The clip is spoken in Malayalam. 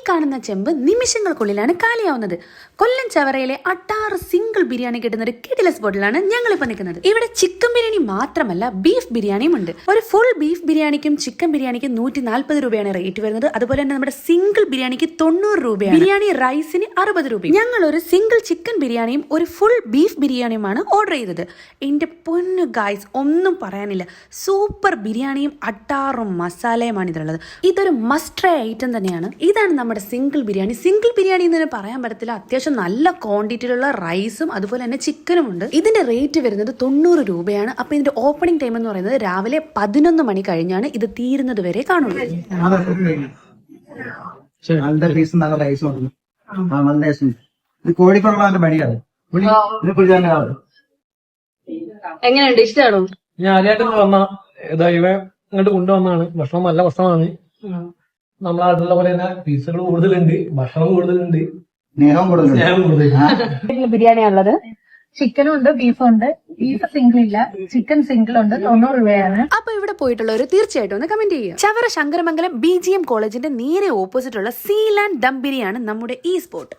കാണുന്ന ചെമ്പ് നിമിഷങ്ങൾക്കുള്ളിലാണ് കാലിയാവുന്നത്. കൊല്ലം ചവറയിലെ അട്ടാറ് സിംഗിൾ ബിരിയാണി കിട്ടുന്ന ഒരു കിടില സ്പോട്ടിലാണ് ഞങ്ങളിപ്പോൾ നിൽക്കുന്നത്. ഇവിടെ ചിക്കൻ ബിരിയാണി മാത്രമല്ല ബീഫ് ബിരിയാണിയും ഉണ്ട്. ഒരു ഫുൾ ബീഫ് ബിരിയാണിക്കും ചിക്കൻ ബിരിയാണിക്കും 140 രൂപയാണ് റേറ്റ് വരുന്നത്. അതുപോലെ തന്നെ നമ്മുടെ സിംഗിൾ ബിരിയാണിക്ക് 90 രൂപയാണ്. ബിരിയാണി റൈസിന് 60 രൂപ. ഞങ്ങൾ ഒരു സിംഗിൾ ചിക്കൻ ബിരിയാണിയും ഒരു ഫുൾ ബീഫ് ബിരിയാണിയുമാണ് ഓർഡർ ചെയ്തത്. എന്റെ പൊന്നു ഗായ്സ്, ഒന്നും പറയാനില്ല. സൂപ്പർ ബിരിയാണിയും അട്ടാറും മസാലയുമാണ് ഇതിലുള്ളത്. ഇതൊരു മസ്റ്റ് ട്രൈ ഐറ്റം തന്നെയാണ്. ഇതാണ് നമ്മുടെ സിംഗിൾ ബിരിയാണി. സിംഗിൾ ബിരിയാണി എന്ന് പറയാൻ പറ്റത്തില്ല. അത്യാവശ്യം നല്ല ക്വാണ്ടിറ്റിയിലുള്ള റൈസും അതുപോലെ തന്നെ ചിക്കനും ഉണ്ട്. ഇതിന്റെ റേറ്റ് വരുന്നത് 90 രൂപയാണ്. അപ്പൊ ഇതിന്റെ ഓപ്പണിംഗ് ടൈം എന്ന് പറയുന്നത് രാവിലെ 11 മണി കഴിഞ്ഞാണ് ഇത് തീരുന്നത് വരെ കാണുള്ളൂ. എങ്ങനെയുണ്ട്? ഇഷ്ടമാണോ? ഞാൻ ആദ്യമായിട്ട് വന്ന ഇവ ഇങ്ങോട്ട് കൊണ്ടുവന്നാണ്. ഭക്ഷണം നല്ല ഭക്ഷണമാണ്. നമ്മളെ നാട്ടിലുള്ള പോലെ തന്നെ പീസുകൾ കൂടുതലുണ്ട്, ഭക്ഷണം കൂടുതലുണ്ട്, സ്നേഹം കൂടുതൽ. ബിരിയാണിയാണ് ഉള്ളത്. ചിക്കനും ഉണ്ട്, ബീഫും ഉണ്ട്. ബീഫ് സിംഗിൾ ഇല്ല, ചിക്കൻ സിംഗിൾ ഉണ്ട്. 90 രൂപയാണ്. അപ്പൊ ഇവിടെ പോയിട്ടുള്ളവർ തീർച്ചയായിട്ടും ഒന്ന് കമന്റ് ചെയ്യുക. ചവറ ശങ്കരമംഗലം BGM കോളേജിന്റെ നേരെ ഓപ്പോസിറ്റ് ഉള്ള സീലാൻഡ് ദം ബിരിയാണ് നമ്മുടെ ഈ സ്പോട്ട്.